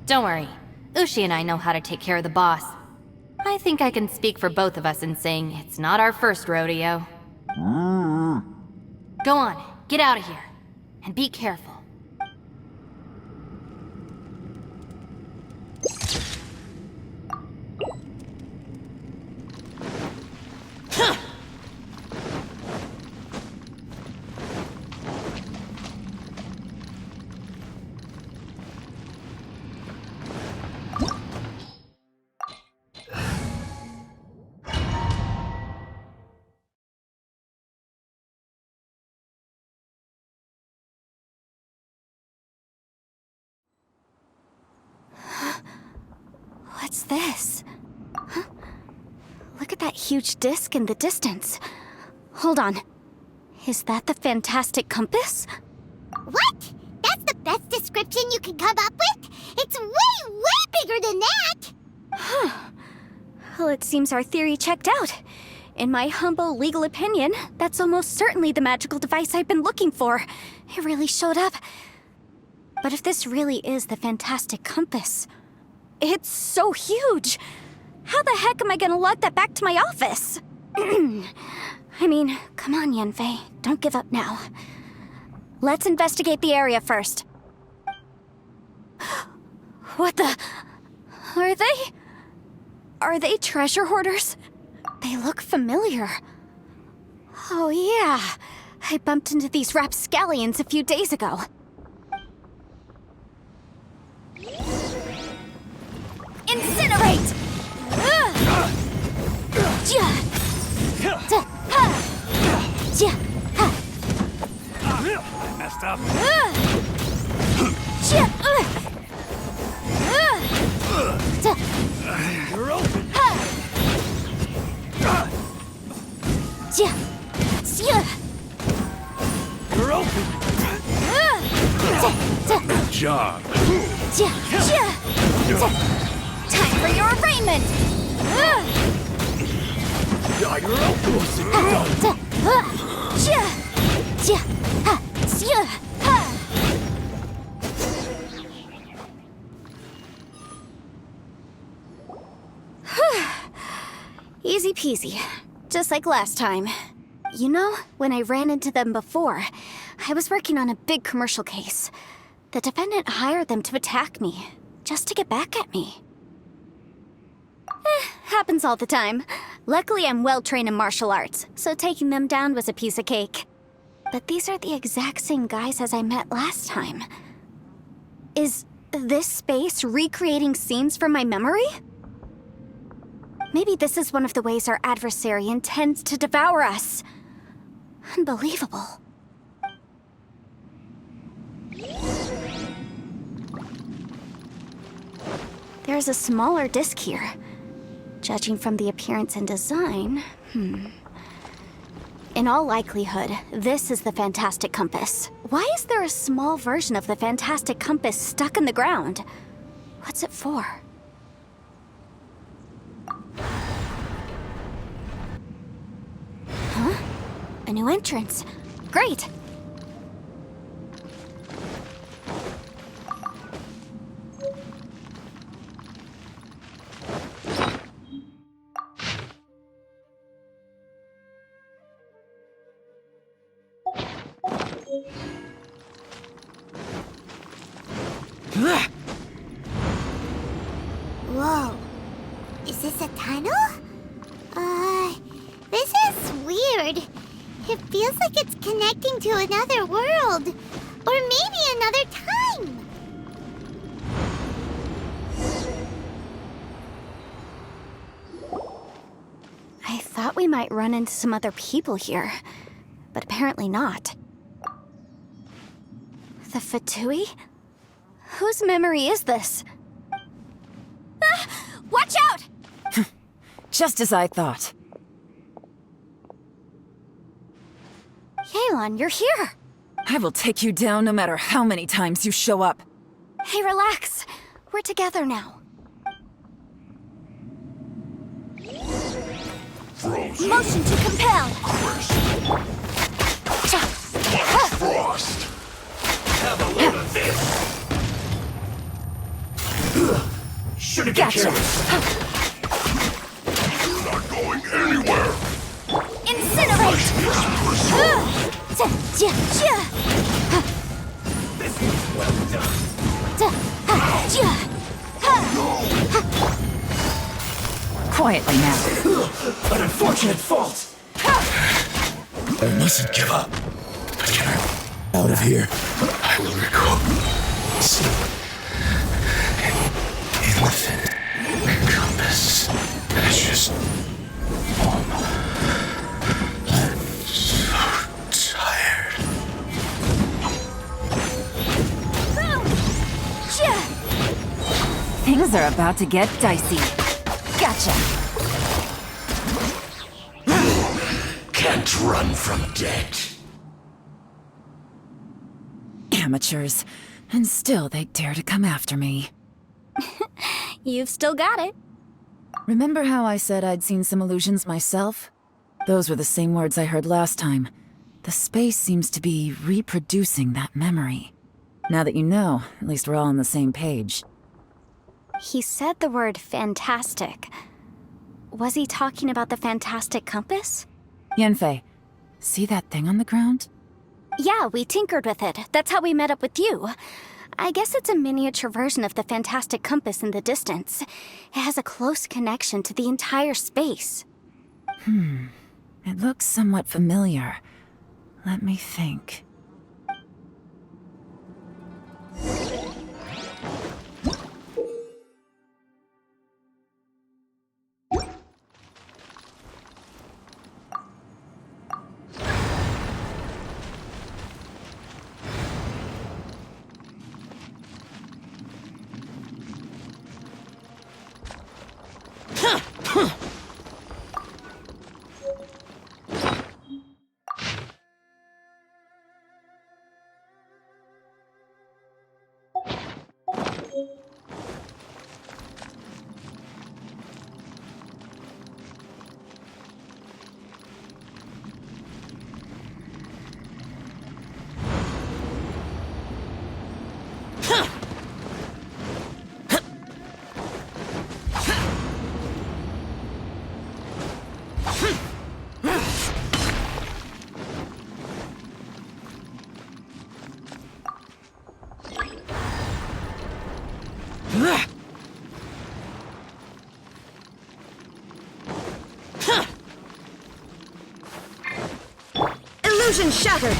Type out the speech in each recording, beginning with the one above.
Don't worry. Ushi and I know how to take care of the boss. I think I can speak for both of us in saying it's not our first rodeo. Go on, get out of here. And be careful. What's this? Huh? Look at that huge disc in the distance. Hold on. Is that the fantastic compass? What? That's the best description you can come up with? It's way, way bigger than that! Huh. Well, it seems our theory checked out. In my humble legal opinion, that's almost certainly the magical device I've been looking for. It really showed up. But if this really is the fantastic compass, it's so huge! How the heck am I gonna lug that back to my office? I mean, come on, Yanfei. Don't give up now. Let's investigate the area first. What the... Are they treasure hoarders? They look familiar. Oh yeah, I bumped into these rapscallions a few days ago. Incinerate! I messed up. You're open. You're open. Good job. Time for your arraignment! You're open. Easy peasy. Just like last time. You know, when I ran into them before, I was working on a big commercial case. The defendant hired them to attack me, just to get back at me. Happens all the time. Luckily, I'm well-trained in martial arts, so taking them down was a piece of cake. But these are the exact same guys as I met last time. Is this space recreating scenes from my memory? Maybe this is one of the ways our adversary intends to devour us. Unbelievable. There's a smaller disc here. Judging from the appearance and design, In all likelihood, this is the fantastic compass. Why is there a small version of the fantastic compass stuck in the ground? What's it for? Huh? A new entrance. Great! Whoa. Is this a tunnel? This is weird. It feels like it's connecting to another world. Or maybe another time. I thought we might run into some other people here, but apparently not. The Fatui? Whose memory is this? Ah! Watch out! Just as I thought. Yelan, you're here! I will take you down no matter how many times you show up. Hey, relax. We're together now. Frozen. Motion to compel! Frost. Have a load of this. gonna get Gotcha. careless. Not going anywhere. Incinerate! Quietly now. An unfortunate fault. I mustn't give up. But get out of here. I will record. In the thin compass. Ashes. Home. I'm so tired. Things are about to get dicey. Gotcha. Can't run from death. Amateurs. And still they dare to come after me. You've still got it. Remember how I said I'd seen some illusions myself? Those were the same words I heard last time. The space seems to be reproducing that memory. Now that you know, at least we're all on the same page. He said the word fantastic. Was he talking about the fantastic compass? Yanfei, see that thing on the ground? Yeah, we tinkered with it. That's how we met up with you. I guess it's a miniature version of the fantastic compass in the distance. It has a close connection to the entire space. It looks somewhat familiar. Let me think. Illusion shattered!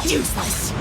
Useless!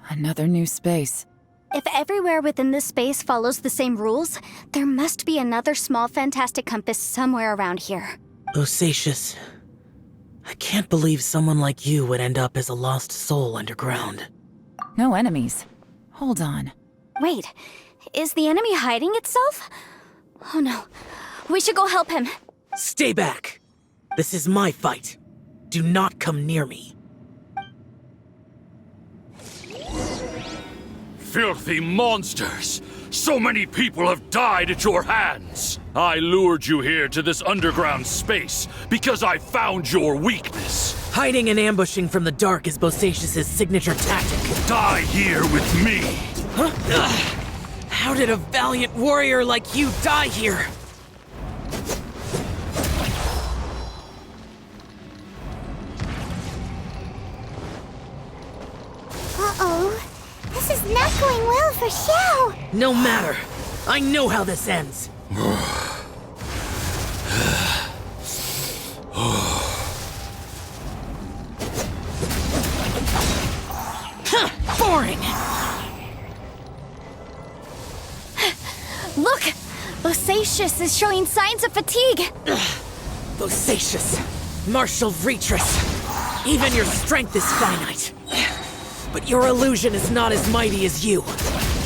Another new space. If everywhere within this space follows the same rules, there must be another small fantastic compass somewhere around here. Bosacius, I can't believe someone like you would end up as a lost soul underground. No enemies. Hold on. Wait, is the enemy hiding itself? Oh no, we should go help him. Stay back! This is my fight. Do not come near me. Filthy monsters! So many people have died at your hands! I lured you here to this underground space because I found your weakness. Hiding and ambushing from the dark is Bosacius' signature tactic. Die here with me! Huh? Ugh. How did a valiant warrior like you die here? for Xiao! No matter. I know how this ends. Boring! Look! Bosacius is showing signs of fatigue! Bosacius, Martial Retris. Even your strength is finite. But your illusion is not as mighty as you.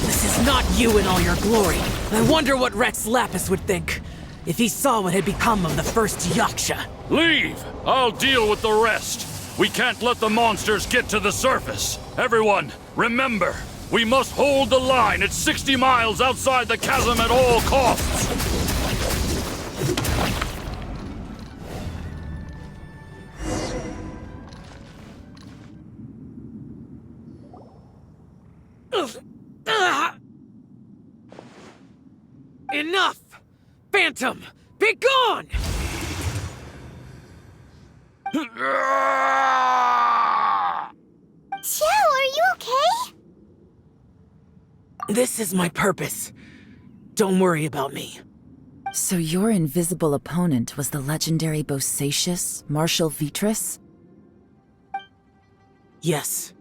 This is not you in all your glory. I wonder what Rex Lapis would think if he saw what had become of the first Yaksha. Leave! I'll deal with the rest. We can't let the monsters get to the surface. Everyone, remember, we must hold the line at 60 miles outside the chasm at all costs. Enough! Phantom, be gone! Xiao, are you okay? This is my purpose. Don't worry about me. So your invisible opponent was the legendary Bosacius, Martial Vitris? Yes.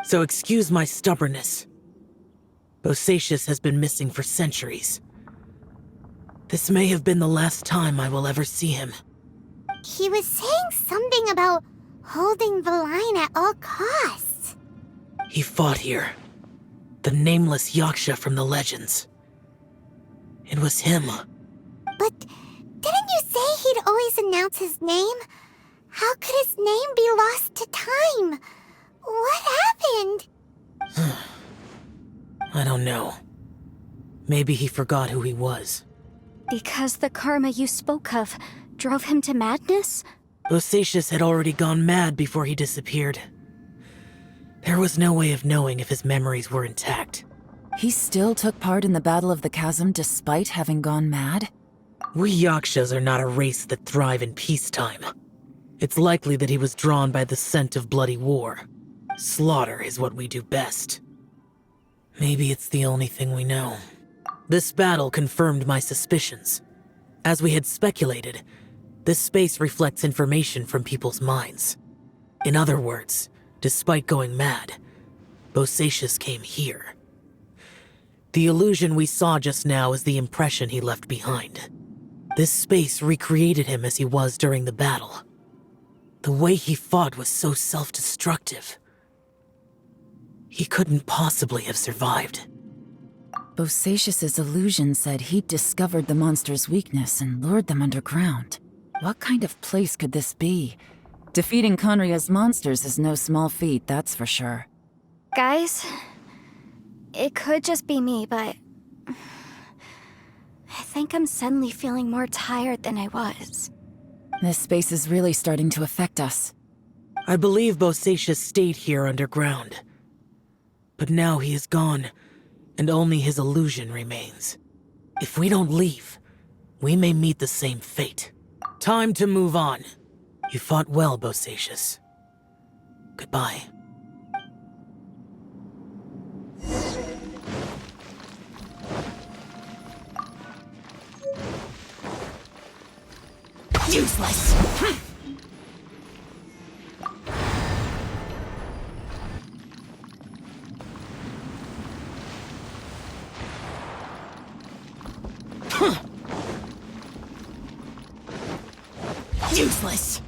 So excuse my stubbornness. Bosacius has been missing for centuries. This may have been the last time I will ever see him. He was saying something about holding the line at all costs. He fought here. The nameless Yaksha from the legends. It was him. But didn't you say he'd always announce his name? How could his name be lost to time? What happened? I don't know. Maybe he forgot who he was. Because the karma you spoke of drove him to madness? Bosacius had already gone mad before he disappeared. There was no way of knowing if his memories were intact. He still took part in the Battle of the Chasm despite having gone mad? We Yakshas are not a race that thrive in peacetime. It's likely that he was drawn by the scent of bloody war. Slaughter is what we do best. Maybe it's the only thing we know. This battle confirmed my suspicions. As we had speculated, this space reflects information from people's minds. In other words, despite going mad, Bosacius came here. The illusion we saw just now is the impression he left behind. This space recreated him as he was during the battle. The way he fought was so self-destructive. He couldn't possibly have survived. Bosacius's illusion said he'd discovered the monster's weakness and lured them underground. What kind of place could this be? Defeating Conria's monsters is no small feat, that's for sure. Guys, it could just be me, but I think I'm suddenly feeling more tired than I was. This space is really starting to affect us. I believe Bosacius stayed here underground. But now he is gone, and only his illusion remains. If we don't leave, we may meet the same fate. Time to move on. You fought well, Bosacius. Goodbye. Useless! Useless!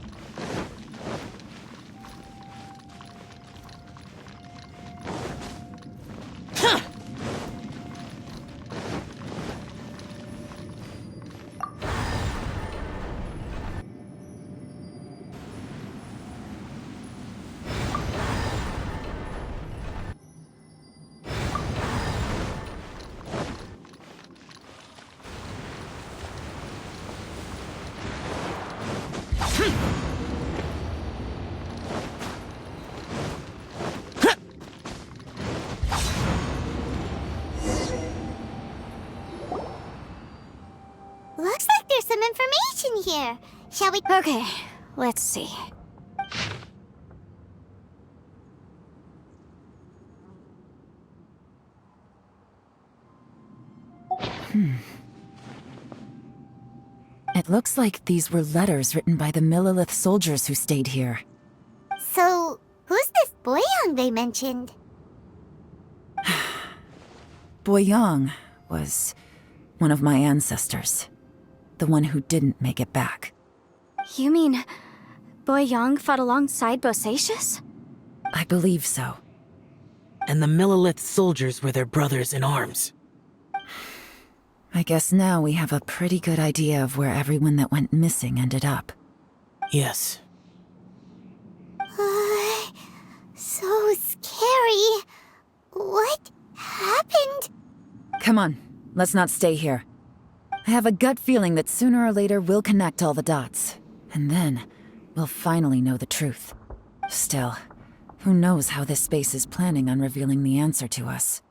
Looks like there's some information here. Shall we? Okay, let's see. It looks like these were letters written by the Millilith soldiers who stayed here. So, who's this Boyang they mentioned? Boyang was one of my ancestors. The one who didn't make it back. You mean Boyang fought alongside Bosacius? I believe so. And the Millilith soldiers were their brothers in arms. I guess now we have a pretty good idea of where everyone that went missing ended up. Yes. So scary. What happened? Come on, let's not stay here. I have a gut feeling that sooner or later we'll connect all the dots. And then, we'll finally know the truth. Still, who knows how this space is planning on revealing the answer to us.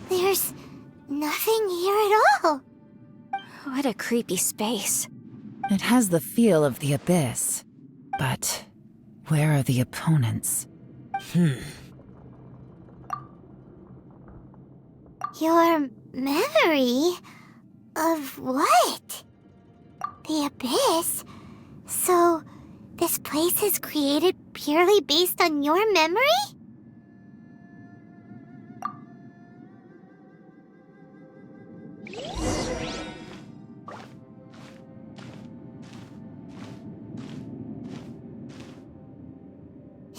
There's nothing here at all. What a creepy space. It has the feel of the abyss. But where are the opponents? Your memory? Of what? The abyss? So, this place is created purely based on your memory?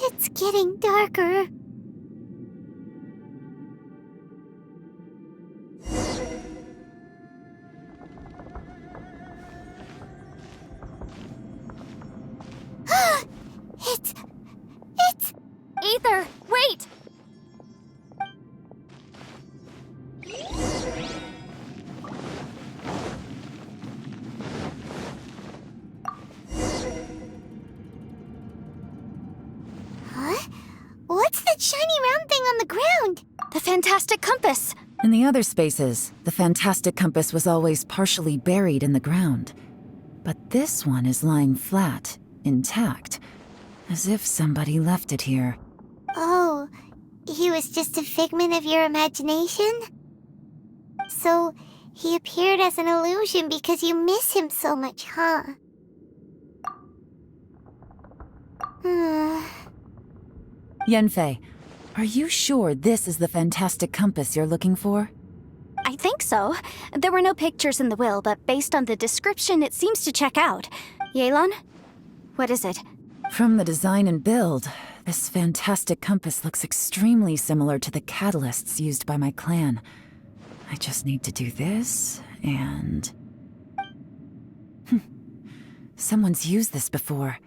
It's getting darker. It's... Ether, wait! Huh? What's that shiny round thing on the ground? The fantastic compass! In the other spaces, the fantastic compass was always partially buried in the ground. But this one is lying flat, intact, as if somebody left it here. Oh, he was just a figment of your imagination? So, he appeared as an illusion because you miss him so much, huh? Yanfei, are you sure this is the fantastic compass you're looking for? I think so. There were no pictures in the will, but based on the description, it seems to check out. Yelan? What is it? From the design and build, this fantastic compass looks extremely similar to the catalysts used by my clan. I just need to do this, and... Someone's used this before.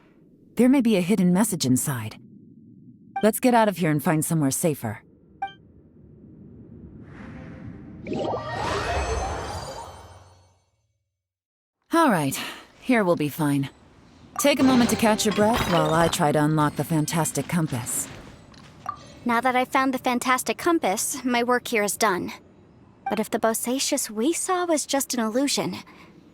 There may be a hidden message inside. Let's get out of here and find somewhere safer. All right, here we'll be fine. Take a moment to catch your breath while I try to unlock the fantastic compass. Now that I've found the fantastic compass, my work here is done. But if the Bosacius we saw was just an illusion,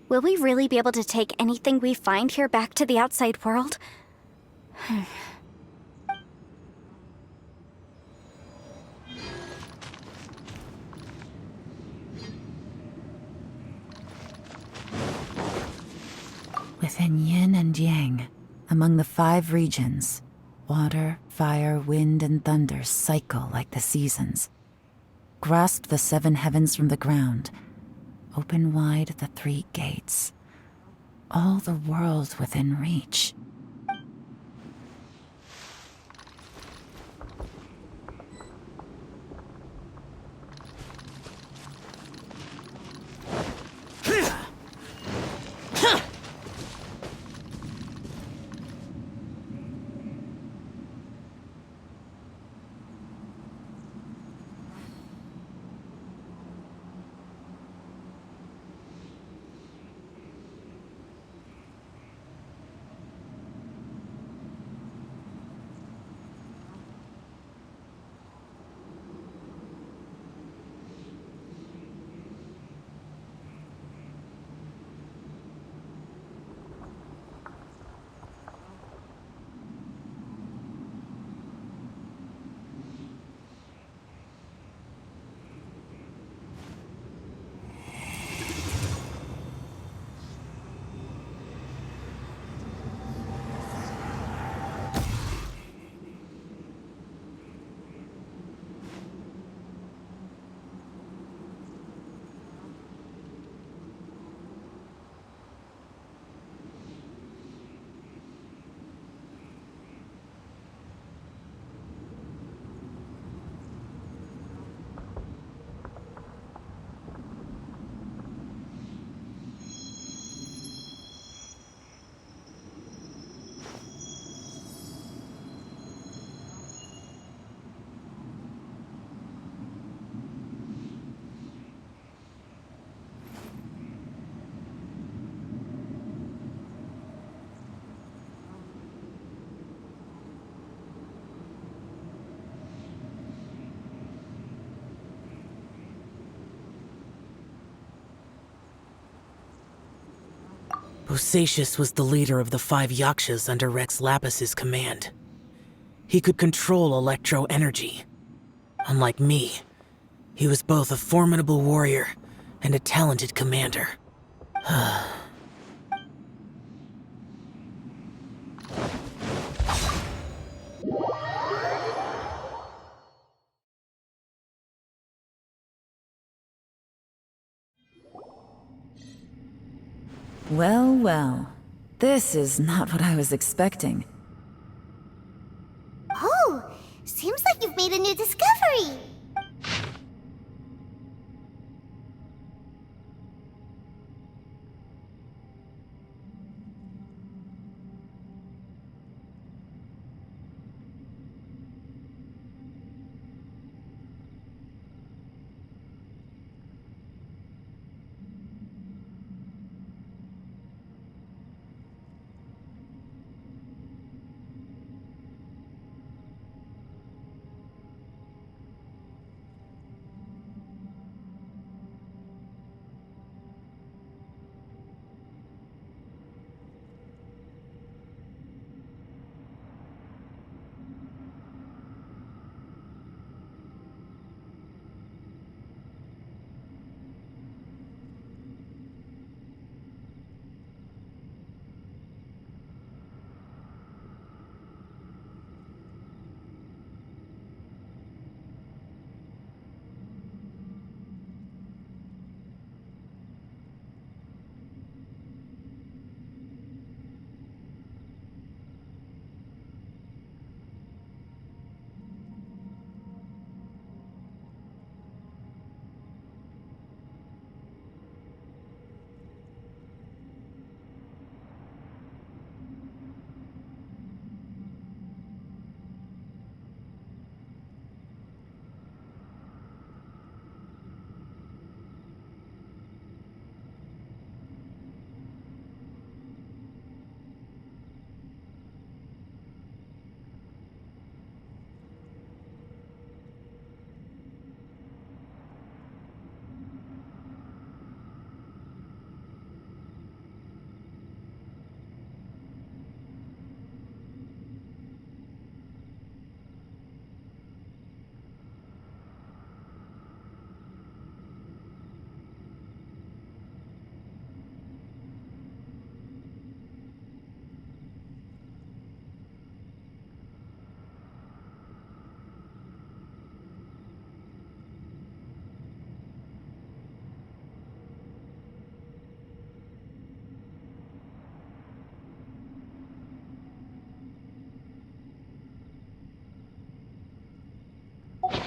will we really be able to take anything we find here back to the outside world? Within yin and yang, among the 5 regions, water, fire, wind, and thunder cycle like the seasons. Grasp the 7 heavens from the ground. Open wide the 3 gates. All the world within reach. Bosacius was the leader of the 5 Yakshas under Rex Lapis's command. He could control electro energy. Unlike me, he was both a formidable warrior and a talented commander. Well, well. This is not what I was expecting. Oh, seems like you've made a new discovery.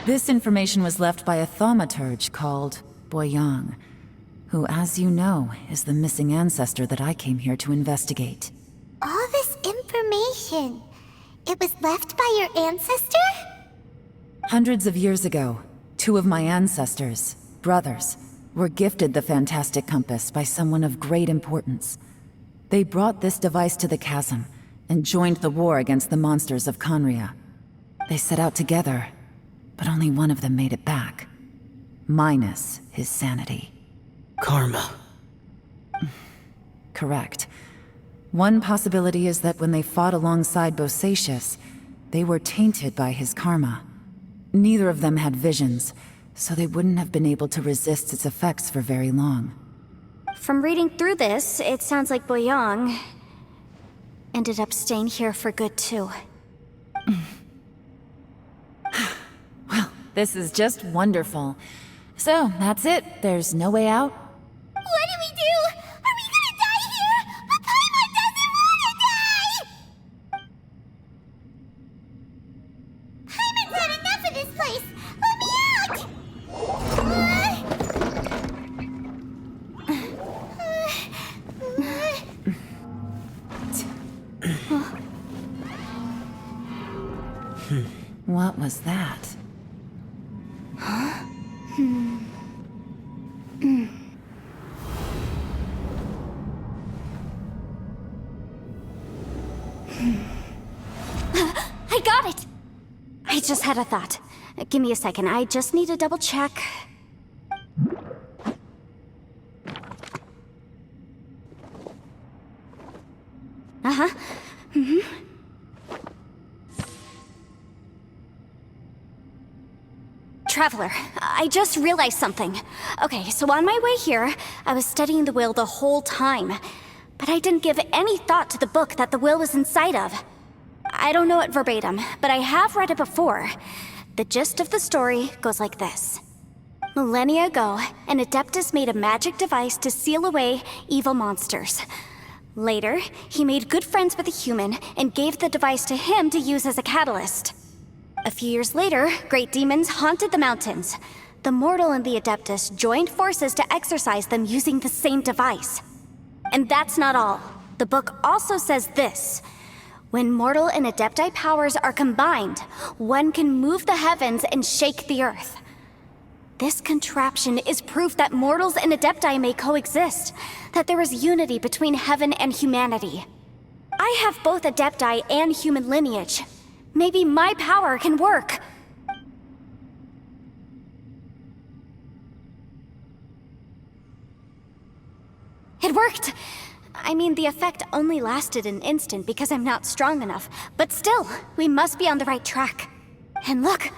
This information was left by a thaumaturge called Boyang, who, as you know, is the missing ancestor that I came here to investigate. All this information, it was left by your ancestor? Hundreds of years ago, 2 of my ancestors, brothers, were gifted the fantastic compass by someone of great importance. They brought this device to the chasm and joined the war against the monsters of Conria. They set out together, but only one of them made it back. Minus his sanity. Karma. Correct. One possibility is that when they fought alongside Bosacius, they were tainted by his karma. Neither of them had visions, so they wouldn't have been able to resist its effects for very long. From reading through this, it sounds like Boyang ended up staying here for good too. Well, this is just wonderful. So, that's it. There's no way out? What do we do? Are we gonna die here? But Paimon doesn't wanna die! Paimon's had enough of this place! Let me out! What was that? I got it! I just had a thought. Give me a second, I just need to double check. Uh-huh. Traveler, I just realized something. Okay, so on my way here, I was studying the will the whole time. But I didn't give any thought to the book that the will was inside of. I don't know it verbatim, but I have read it before. The gist of the story goes like this. Millennia ago, an Adeptus made a magic device to seal away evil monsters. Later, he made good friends with a human and gave the device to him to use as a catalyst. A few years later, great demons haunted the mountains. The mortal and the Adeptus joined forces to exorcise them using the same device. And that's not all. The book also says this. When mortal and Adepti powers are combined, one can move the heavens and shake the earth. This contraption is proof that mortals and Adepti may coexist, that there is unity between heaven and humanity. I have both Adepti and human lineage. Maybe my power can work. It worked! I mean, the effect only lasted an instant because I'm not strong enough, but still, we must be on the right track. And look,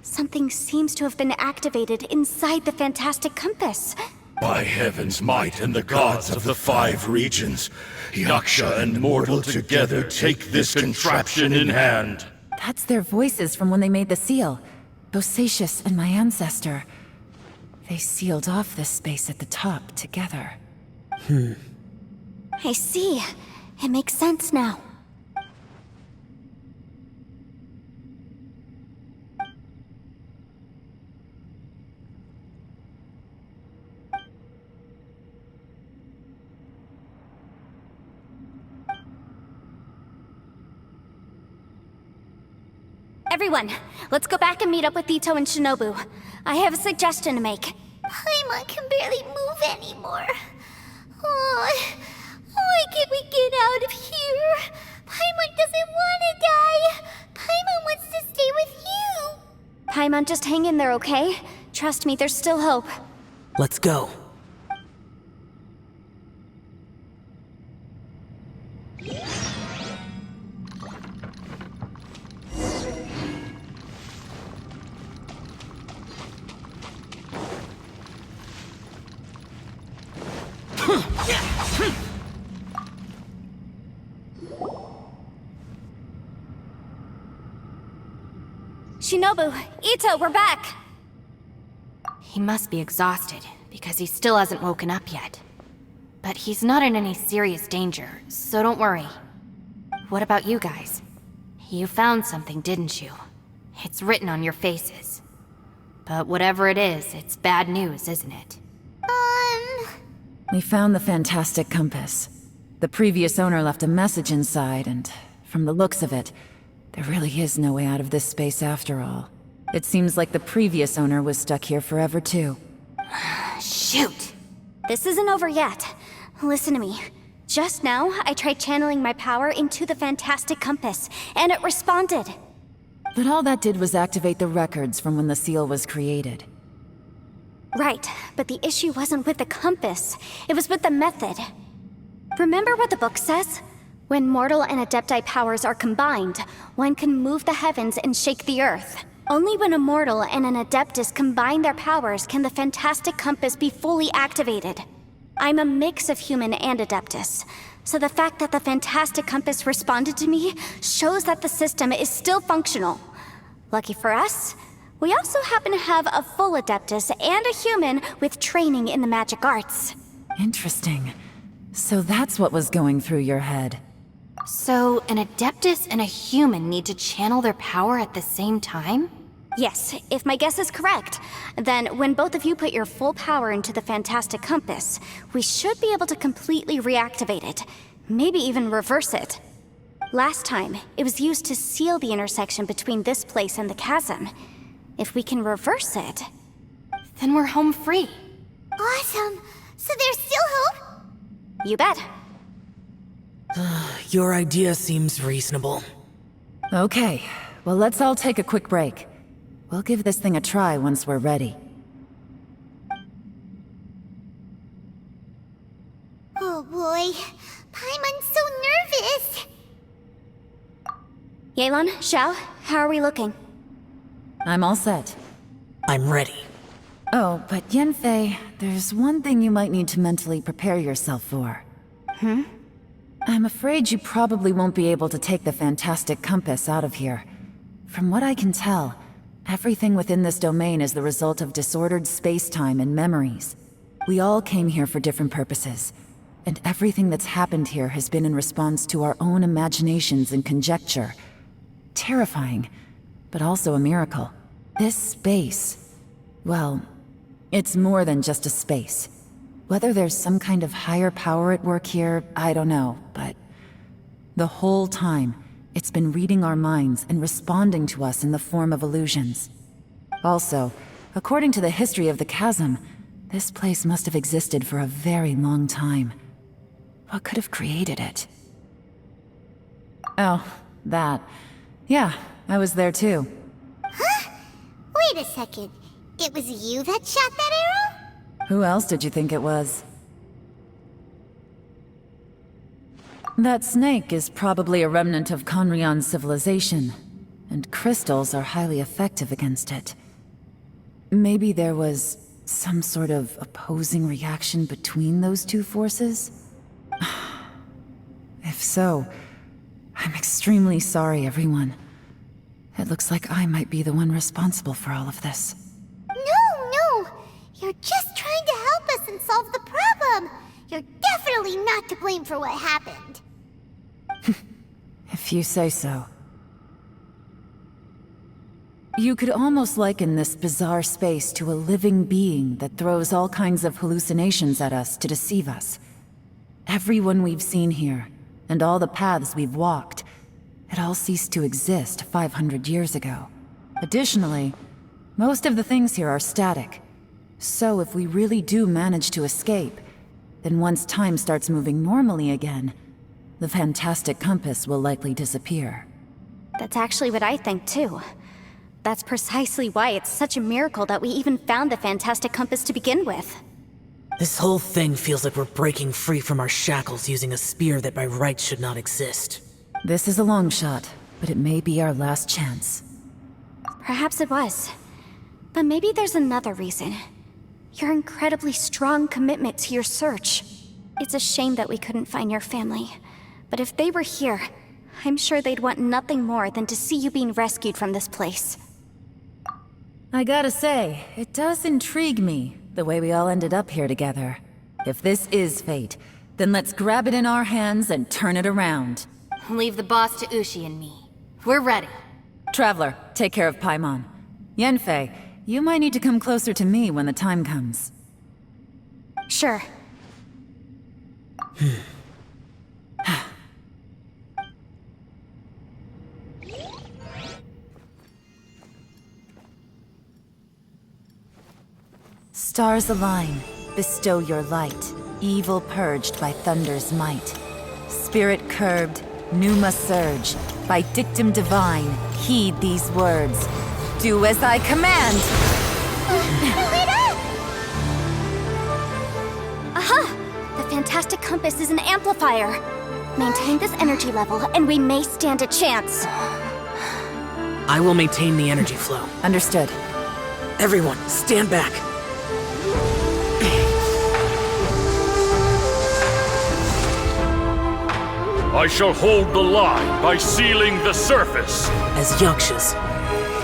something seems to have been activated inside the fantastic compass. By heaven's might and the gods of the 5 regions, Yaksha and mortal together take this contraption in hand. That's their voices from when they made the seal. Bosacius and my ancestor. They sealed off this space at the top together. I see. It makes sense now. Everyone, let's go back and meet up with Ito and Shinobu. I have a suggestion to make. Paimon can barely move anymore. Oh, why can't we get out of here? Paimon doesn't want to die. Paimon wants to stay with you. Paimon, just hang in there, okay? Trust me, there's still hope. Let's go. Shinobu, Ito, we're back! He must be exhausted, because he still hasn't woken up yet. But he's not in any serious danger, so don't worry. What about you guys? You found something, didn't you? It's written on your faces. But whatever it is, it's bad news, isn't it? We found the fantastic compass. The previous owner left a message inside, and from the looks of it, there really is no way out of this space after all. It seems like the previous owner was stuck here forever too. Shoot! This isn't over yet. Listen to me. Just now, I tried channeling my power into the fantastic compass, and it responded. But all that did was activate the records from when the seal was created. Right, but the issue wasn't with the compass. It was with the method. Remember what the book says? When mortal and Adepti powers are combined, one can move the heavens and shake the earth. Only when a mortal and an Adeptus combine their powers can the fantastic compass be fully activated. I'm a mix of human and Adeptus, so the fact that the fantastic compass responded to me shows that the system is still functional. Lucky for us, we also happen to have a full Adeptus and a human with training in the magic arts. Interesting. So that's what was going through your head. So, an Adeptus and a human need to channel their power at the same time? Yes, if my guess is correct, then when both of you put your full power into the fantastic compass, we should be able to completely reactivate it, maybe even reverse it. Last time, it was used to seal the intersection between this place and the chasm. If we can reverse it... Then we're home free. Awesome. So there's still hope? You bet. Your idea seems reasonable. Okay, well let's all take a quick break. We'll give this thing a try once we're ready. Oh boy. Paimon's so nervous. Yelan, Xiao, how are we looking? I'm all set. I'm ready. Oh, but Yanfei, there's one thing you might need to mentally prepare yourself for. I'm afraid you probably won't be able to take the fantastic compass out of here. From what I can tell, everything within this domain is the result of disordered space-time and memories. We all came here for different purposes, and everything that's happened here has been in response to our own imaginations and conjecture. Terrifying, but also a miracle. This space, well, it's more than just a space. Whether there's some kind of higher power at work here, I don't know, but the whole time, it's been reading our minds and responding to us in the form of illusions. Also, according to the history of the chasm, this place must have existed for a very long time. What could have created it? Oh, that. Yeah, I was there too. Huh? Wait a second. It was you that shot that arrow? Who else did you think it was? That snake is probably a remnant of Conrion's civilization, and crystals are highly effective against it. Maybe there was some sort of opposing reaction between those two forces? If so, I'm extremely sorry, everyone. It looks like I might be the one responsible for all of this. No! You're just trying to help us and solve the problem! You're definitely not to blame for what happened. If you say so. You could almost liken this bizarre space to a living being that throws all kinds of hallucinations at us to deceive us. Everyone we've seen here, and all the paths we've walked, it all ceased to exist 500 years ago. Additionally, most of the things here are static. So if we really do manage to escape, then once time starts moving normally again, the fantastic compass will likely disappear. That's actually what I think too. That's precisely why it's such a miracle that we even found the fantastic compass to begin with. This whole thing feels like we're breaking free from our shackles using a spear that by rights should not exist. This is a long shot, but it may be our last chance. Perhaps it was. But maybe there's another reason. Your incredibly strong commitment to your search. It's a shame that we couldn't find your family. But if they were here, I'm sure they'd want nothing more than to see you being rescued from this place. I gotta say, it does intrigue me, the way we all ended up here together. If this is fate, then let's grab it in our hands and turn it around. Leave the boss to Ushi and me. We're ready. Traveler, take care of Paimon. Yanfei, you might need to come closer to me when the time comes. Sure. Stars align, bestow your light, evil purged by thunder's might. Spirit curbed, pneuma surge, by dictum divine, heed these words. Do as I command! Aha! The fantastic compass is an amplifier. Maintain this energy level, and we may stand a chance. I will maintain the energy flow. Understood. Everyone, stand back. I shall hold the line by sealing the surface. As Yakshas,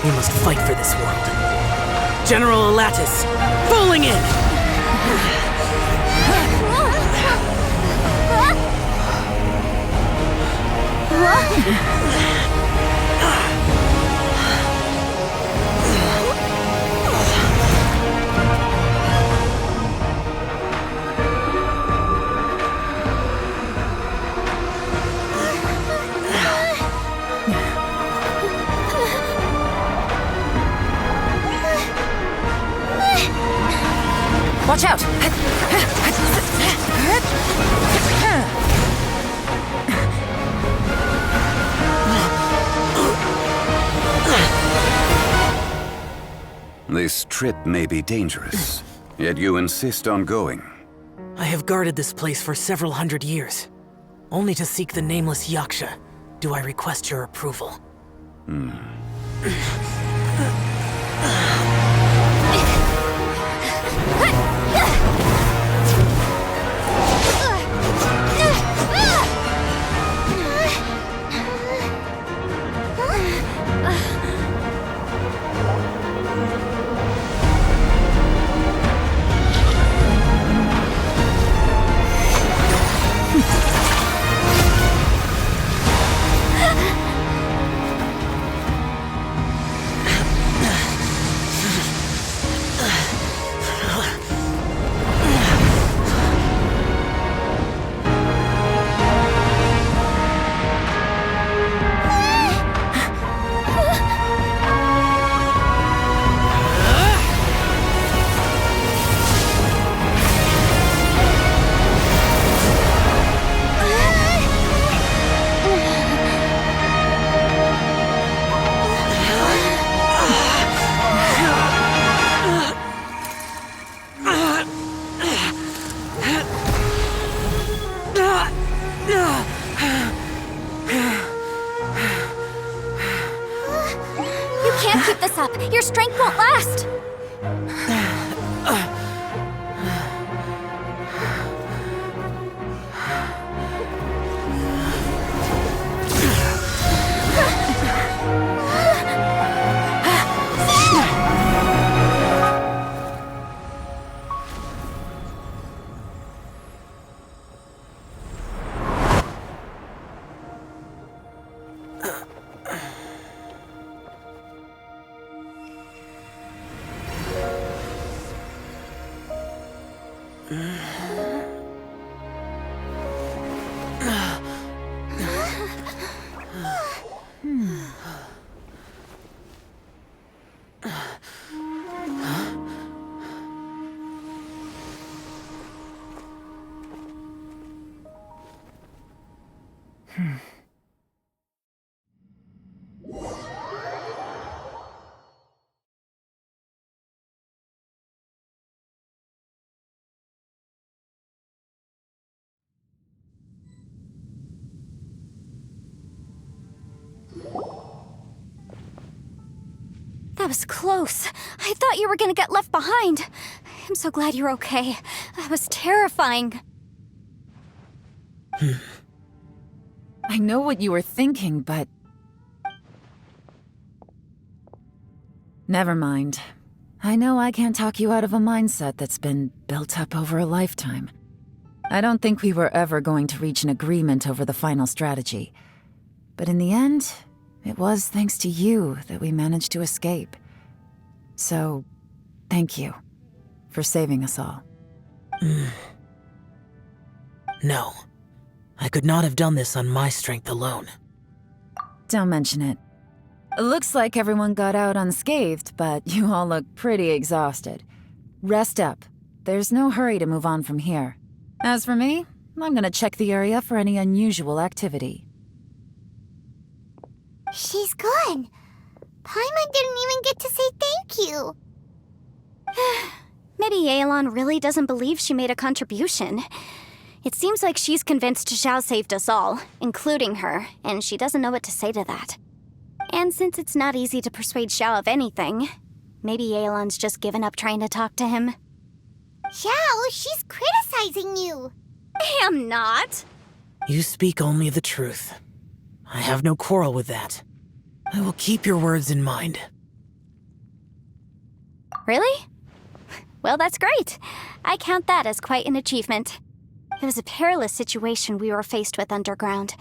we must fight for this world. General Elatus, falling in! Watch out! This trip may be dangerous, yet you insist on going. I have guarded this place for several hundred years. Only to seek the nameless Yaksha do I request your approval. You can't keep this up. Your strength won't last. That was close. I thought you were gonna get left behind. I'm so glad you're okay. That was terrifying. I know what you were thinking, but... Never mind. I know I can't talk you out of a mindset that's been built up over a lifetime. I don't think we were ever going to reach an agreement over the final strategy. But in the end, it was thanks to you that we managed to escape. So, thank you for saving us all. No. I could not have done this on my strength alone. Don't mention it. It looks like everyone got out unscathed, but you all look pretty exhausted. Rest up. There's no hurry to move on from here. As for me, I'm gonna check the area for any unusual activity. She's gone. Paimon didn't even get to say thank you. Maybe Yelan really doesn't believe she made a contribution. It seems like she's convinced Zhao saved us all, including her, and she doesn't know what to say to that. And since it's not easy to persuade Zhao of anything, maybe Yelan's just given up trying to talk to him. Zhao, she's criticizing you. I am not. You speak only the truth. I have no quarrel with that. I will keep your words in mind. Really? Well, that's great. I count that as quite an achievement. It was a perilous situation we were faced with underground,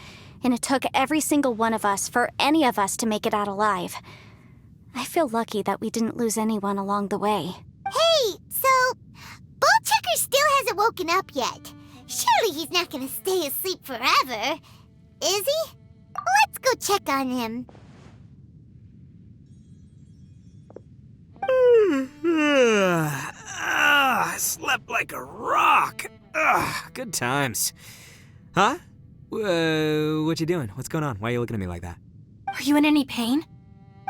and it took every single one of us for any of us to make it out alive. I feel lucky that we didn't lose anyone along the way. Hey, so Ballchecker still hasn't woken up yet. Surely he's not gonna stay asleep forever, is he? Let's go check on him. I slept like a rock. Good times. Huh? What you doing? What's going on? Why are you looking at me like that? Are you in any pain?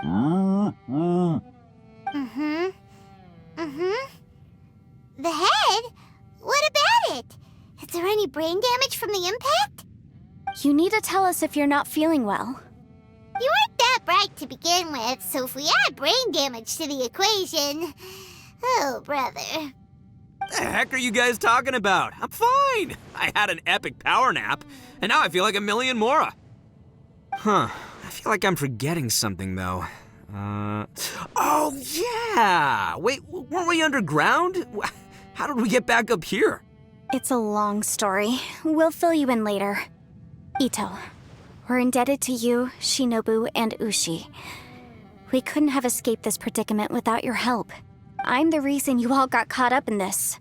The head? What about it? Is there any brain damage from the impact? You need to tell us if you're not feeling well. You aren't that bright. bright to begin with, so if we add brain damage to the equation... Oh, brother. The heck are you guys talking about? I'm fine. I had an epic power nap, and now I feel like a million more. Huh. I feel like I'm forgetting something, though. Oh, yeah! Wait, weren't we underground? How did we get back up here? It's a long story. We'll fill you in later. Ito, we're indebted to you, Shinobu, and Ushi. We couldn't have escaped this predicament without your help. I'm the reason you all got caught up in this.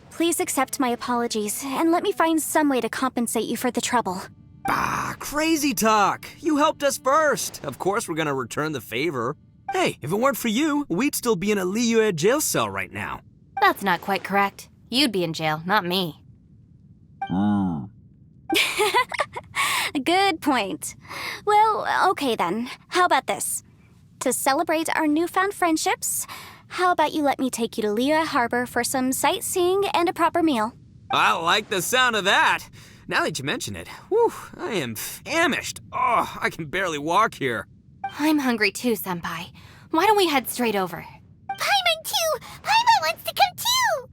Please accept my apologies, and let me find some way to compensate you for the trouble. Ah, crazy talk. You helped us first. Of course we're gonna return the favor. Hey, if it weren't for you, we'd still be in a Liyue jail cell right now. That's not quite correct. You'd be in jail, not me. Good point. Well, okay then. How about this? To celebrate our newfound friendships, how about you let me take you to Liyue Harbor for some sightseeing and a proper meal? I like the sound of that. Now that you mention it, whew, I am famished. Oh, I can barely walk here. I'm hungry too, Senpai. Why don't we head straight over? Paimon too! Paimon wants to come too!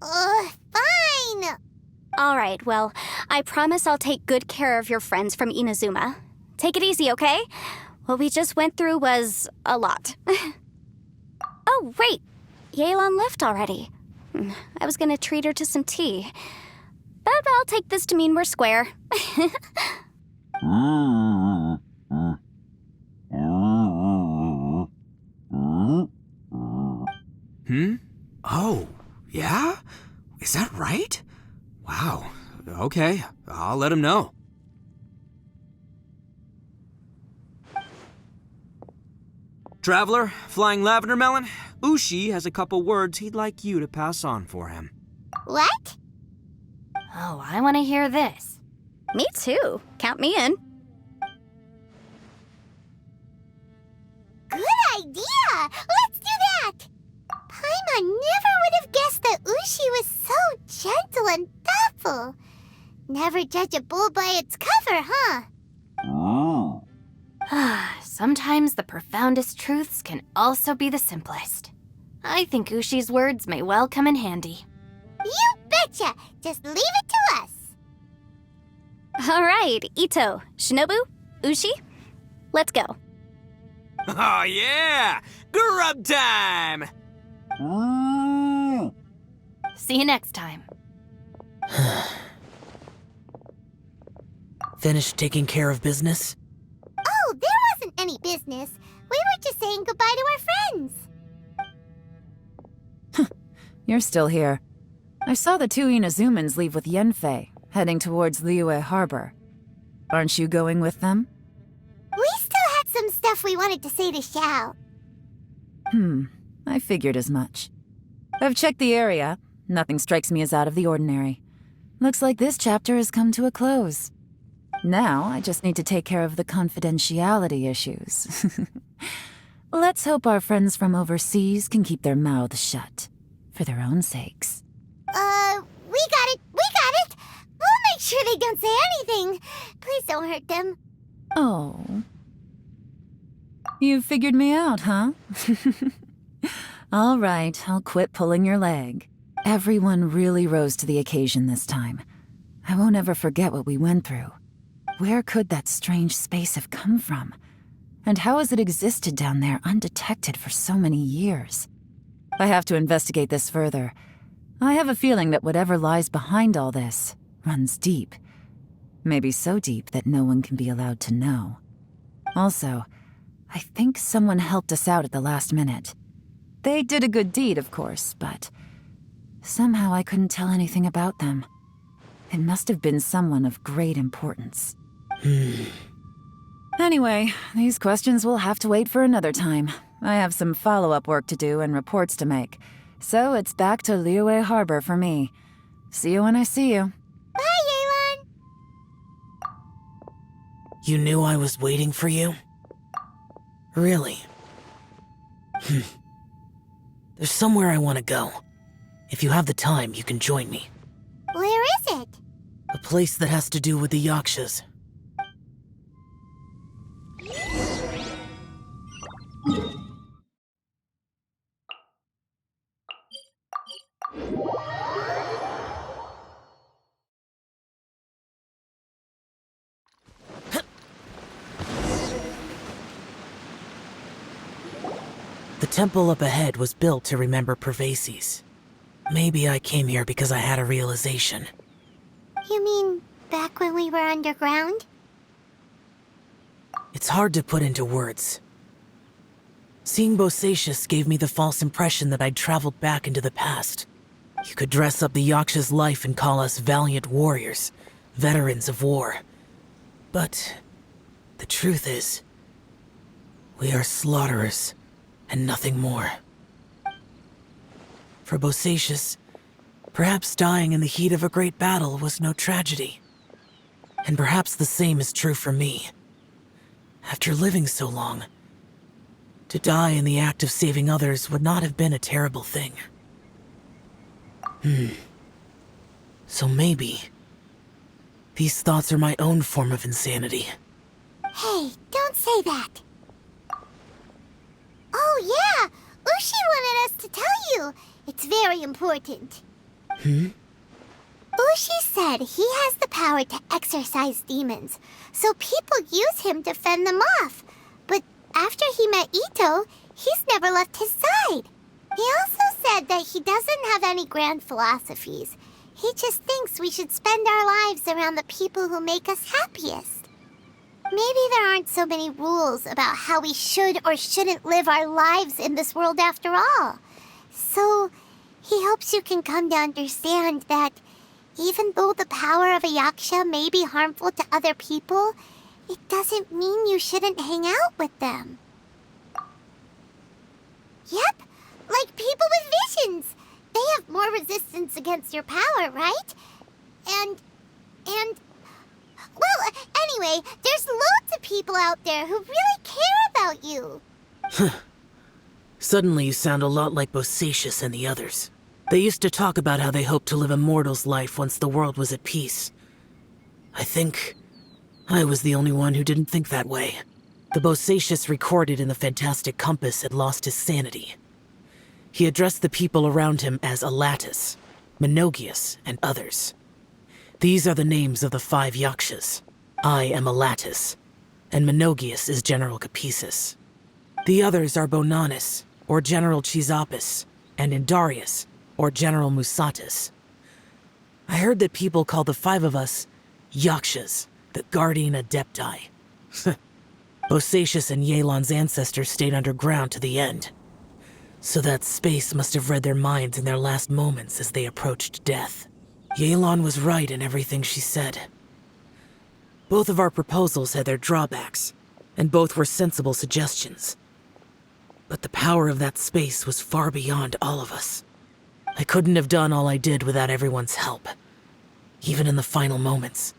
Huh? Fine! Alright, well, I promise I'll take good care of your friends from Inazuma. Take it easy, okay? What we just went through was a lot. Oh, wait! Yelan left already. I was gonna treat her to some tea. But I'll take this to mean we're square. Oh, yeah? Is that right? Wow. Okay, I'll let him know. Traveler, Flying Lavender Melon, Ushi has a couple words he'd like you to pass on for him. What? Oh, I want to hear this. Me too. Count me in. Good idea! Let's do that! Paimon never would have guessed that Ushi was so gentle and thoughtful. Never judge a bull by its cover, huh? Sometimes the profoundest truths can also be the simplest. I think Ushi's words may well come in handy. You betcha! Just leave it to us! Alright, Ito, Shinobu, Ushi, let's go. Oh yeah! Grub time! See you next time. Finished taking care of business? Oh, there wasn't any business. We were just saying goodbye to our friends. You're still here. I saw the two Inazumans leave with Yenfei, heading towards Liyue Harbor. Aren't you going with them? We still had some stuff we wanted to say to Xiao. I figured as much. I've checked the area. Nothing strikes me as out of the ordinary. Looks like this chapter has come to a close. Now, I just need to take care of the confidentiality issues. Let's hope our friends from overseas can keep their mouths shut. For their own sakes. We got it! We got it! We'll make sure they don't say anything. Please don't hurt them. Oh. You figured me out, huh? All right, I'll quit pulling your leg. Everyone really rose to the occasion this time. I won't ever forget what we went through. Where could that strange space have come from? And how has it existed down there undetected for so many years? I have to investigate this further. I have a feeling that whatever lies behind all this runs deep. Maybe so deep that no one can be allowed to know. Also, I think someone helped us out at the last minute. They did a good deed, of course, but somehow I couldn't tell anything about them. It must have been someone of great importance. Anyway, these questions will have to wait for another time. I have some follow-up work to do and reports to make. So it's back to Liyue Harbor for me. See you when I see you. Bye, Yelan! You knew I was waiting for you? Really? There's somewhere I want to go. If you have the time, you can join me. Where is it? A place that has to do with the Yakshas. The temple up ahead was built to remember Pervases. Maybe I came here because I had a realization. You mean back when we were underground? It's hard to put into words. Seeing Bosacius gave me the false impression that I'd traveled back into the past. You could dress up the Yaksha's life and call us valiant warriors, veterans of war. But the truth is, we are slaughterers and nothing more. For Bosacius, perhaps dying in the heat of a great battle was no tragedy. And perhaps the same is true for me. After living so long, to die in the act of saving others would not have been a terrible thing. So maybe these thoughts are my own form of insanity. Hey, don't say that. Oh yeah, Ushi wanted us to tell you. It's very important. Ushi said he has the power to exorcise demons, so people use him to fend them off. But after he met Ito, he's never left his side. He also said that he doesn't have any grand philosophies. He just thinks we should spend our lives around the people who make us happiest. Maybe there aren't so many rules about how we should or shouldn't live our lives in this world after all. So, he hopes you can come to understand that even though the power of a yaksha may be harmful to other people, it doesn't mean you shouldn't hang out with them. Yep, like people with visions. They have more resistance against your power, right? And... Well, anyway, there's loads of people out there who really care about you. Suddenly you sound a lot like Bosacius and the others. They used to talk about how they hoped to live a mortal's life once the world was at peace. I think I was the only one who didn't think that way. The Bosacius recorded in the Fantastic Compass had lost his sanity. He addressed the people around him as Alatus, Menogius, and others. These are the names of the 5 Yakshas. I am Alatus, and Menogius is General Capisis. The others are Bonanis, or General Chisapis, and Indarius, or General Musatus. I heard that people call the 5 of us Yakshas, the Guardian Adepti. Bosacius and Yelan's ancestors stayed underground to the end. So that space must have read their minds in their last moments as they approached death. Yelan was right in everything she said. Both of our proposals had their drawbacks, and both were sensible suggestions. But the power of that space was far beyond all of us. I couldn't have done all I did without everyone's help. Even in the final moments,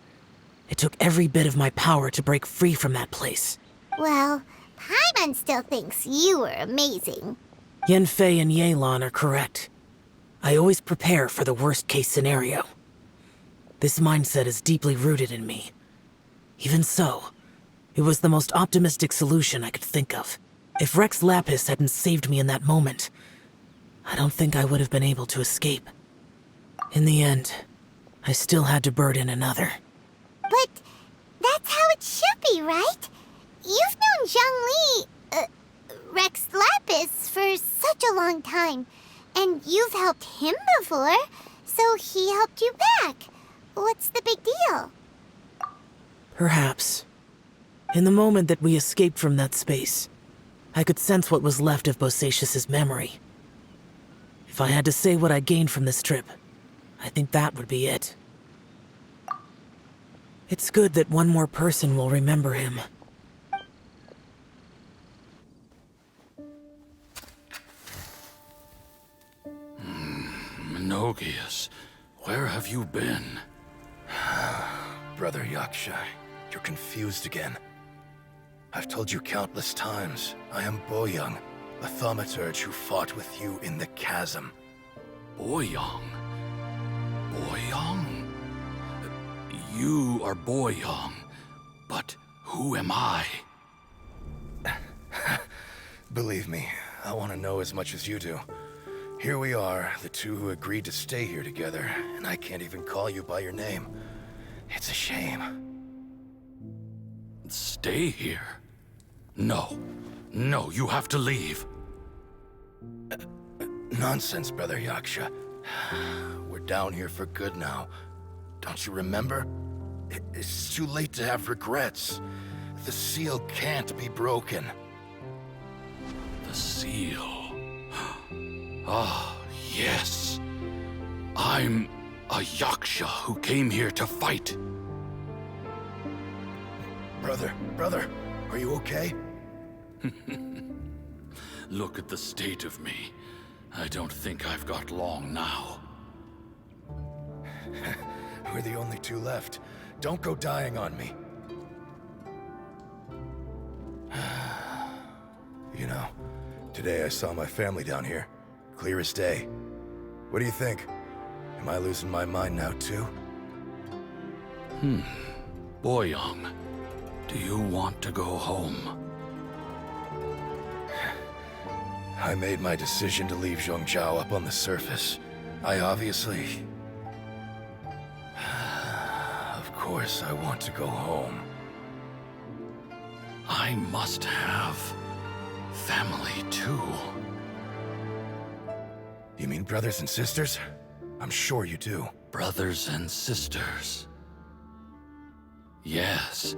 it took every bit of my power to break free from that place. Well, Paimon still thinks you were amazing. Yanfei and Yelan are correct. I always prepare for the worst-case scenario. This mindset is deeply rooted in me. Even so, it was the most optimistic solution I could think of. If Rex Lapis hadn't saved me in that moment, I don't think I would have been able to escape. In the end, I still had to burden another. But that's how it should be, right? You've known Zhang Li, Rex Lapis, for such a long time. And you've helped him before, so he helped you back. What's the big deal? Perhaps. In the moment that we escaped from that space, I could sense what was left of Bosacius's memory. If I had to say what I gained from this trip, I think that would be it. It's good that one more person will remember him. Menogius, where have you been? Brother Yaksha, you're confused again. I've told you countless times, I am Boyoung, a thaumaturge who fought with you in the chasm. Boyoung? Boyoung? You are Boyoung, but who am I? Believe me, I want to know as much as you do. Here we are, the two who agreed to stay here together, and I can't even call you by your name. It's a shame. Stay here? No. No, you have to leave. Nonsense, Brother Yaksha. We're down here for good now. Don't you remember? It's too late to have regrets. The seal can't be broken. The seal. Ah, yes. I'm a Yaksha who came here to fight. Brother, are you okay? Look at the state of me. I don't think I've got long now. We're the only two left. Don't go dying on me. You know, today I saw my family down here. Clear as day. What do you think? Am I losing my mind now too? Boyang, do you want to go home? I made my decision to leave Zhongzhao up on the surface. I obviously... Of course I want to go home. I must have family too. You mean brothers and sisters? I'm sure you do. Brothers and sisters. Yes,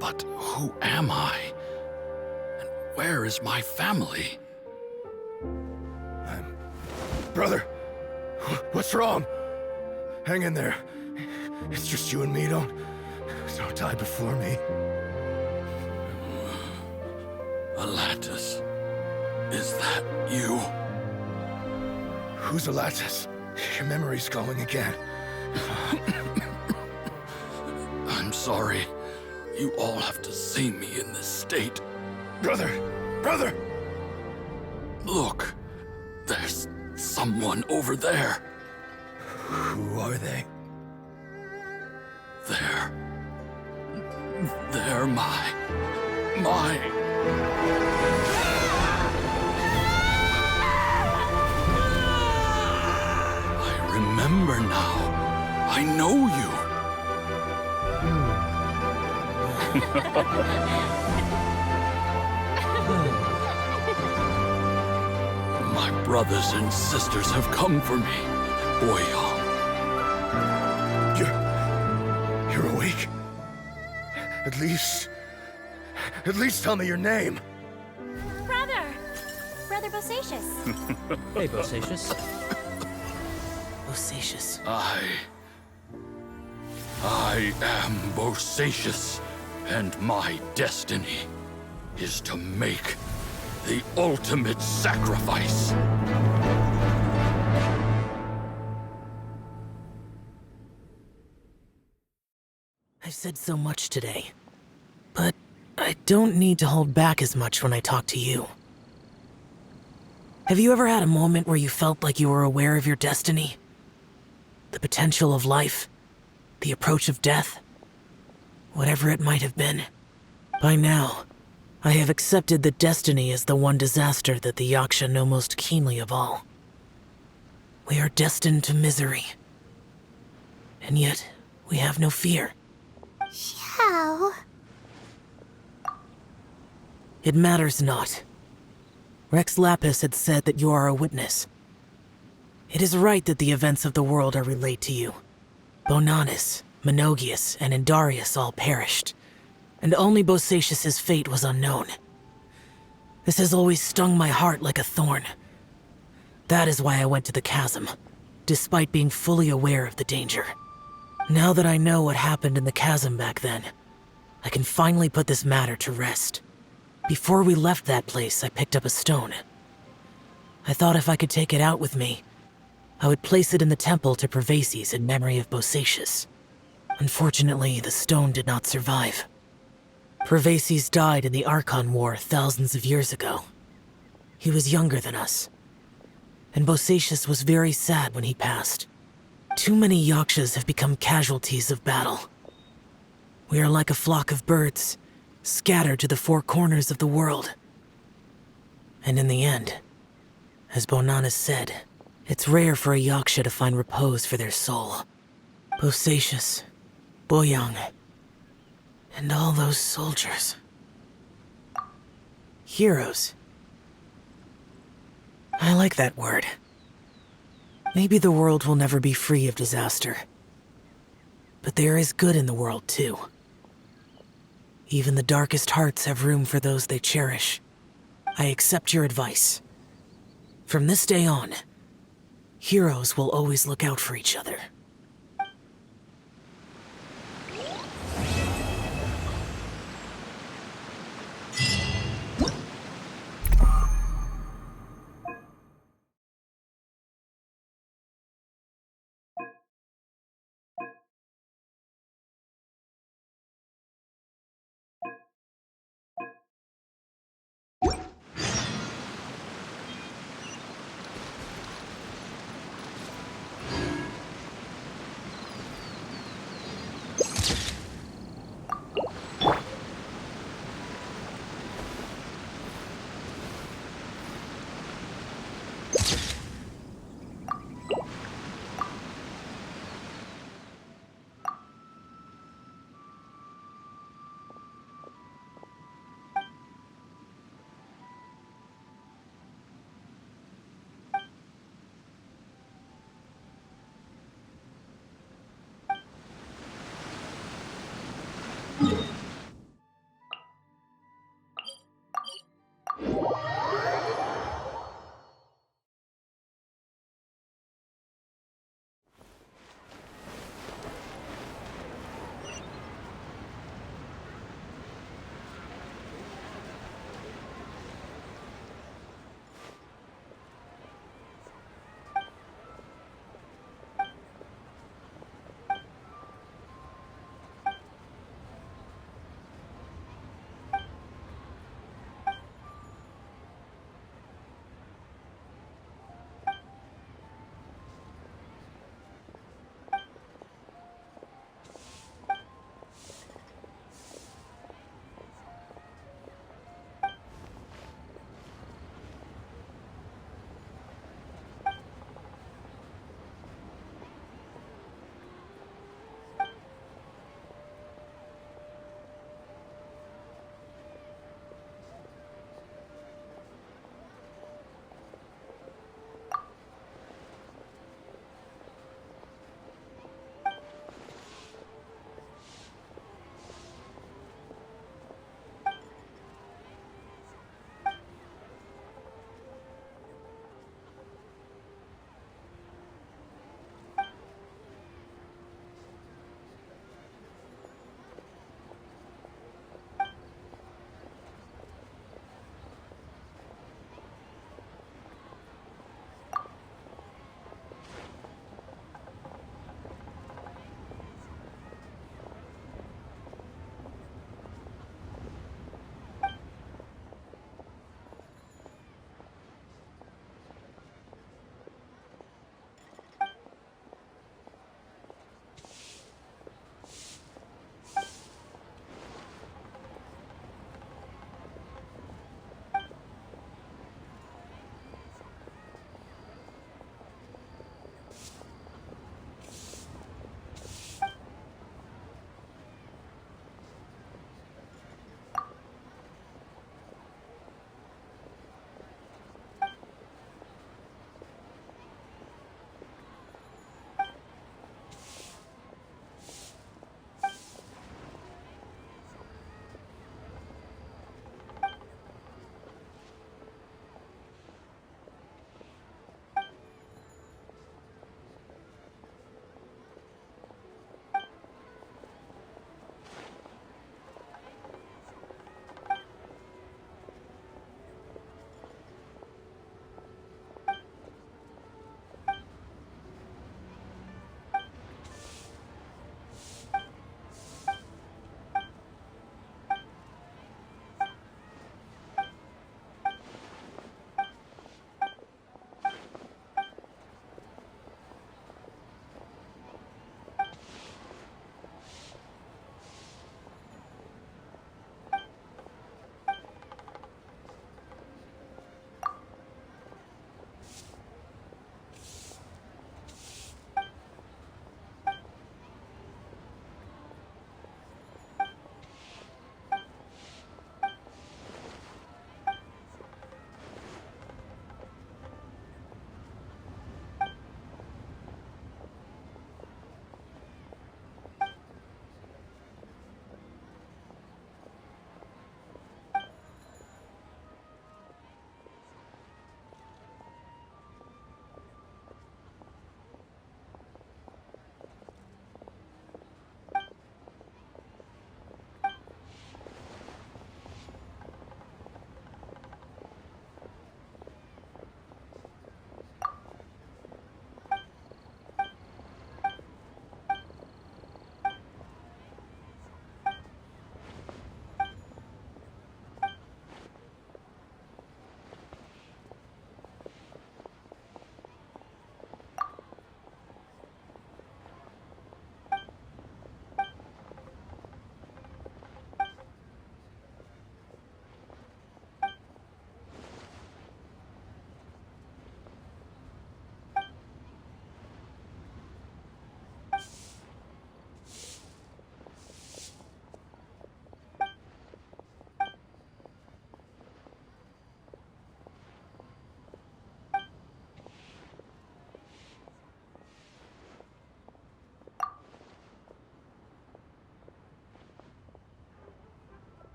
but who am I? And where is my family? Brother! What's wrong? Hang in there. It's just you and me, don't die before me. Alatus, is that you? Who's Alatus? Your memory's going again. I'm sorry. You all have to see me in this state. Brother! Look, there's someone over there. Who are they? They're my... I remember now. I know you. My brothers and sisters have come for me, Boyang. You're awake? At least tell me your name. Brother Bosacious. Hey, Bosacious. Bosacious. I am Bosacious, and my destiny is to make the ultimate sacrifice. I've said so much today, but I don't need to hold back as much when I talk to you. Have you ever had a moment where you felt like you were aware of your destiny? The potential of life? The approach of death? Whatever it might have been. By now, I have accepted that destiny is the one disaster that the Yaksha know most keenly of all. We are destined to misery. And yet, we have no fear. How? It matters not. Rex Lapis had said that you are a witness. It is right that the events of the world are relayed to you. Bonanis, Menogius, and Indarius all perished, and only Bosacious's fate was unknown. This has always stung my heart like a thorn. That is why I went to the chasm, despite being fully aware of the danger. Now that I know what happened in the chasm back then, I can finally put this matter to rest. Before we left that place, I picked up a stone. I thought if I could take it out with me, I would place it in the temple to Pervases in memory of Bosacious. Unfortunately, the stone did not survive. Pervases died in the Archon War thousands of years ago. He was younger than us, and Bosacious was very sad when he passed. Too many Yakshas have become casualties of battle. We are like a flock of birds, scattered to the four corners of the world. And in the end, as Bonanis said, it's rare for a Yaksha to find repose for their soul. Bosacious, Boyang, and all those soldiers. Heroes. I like that word. Maybe the world will never be free of disaster. But there is good in the world, too. Even the darkest hearts have room for those they cherish. I accept your advice. From this day on, heroes will always look out for each other.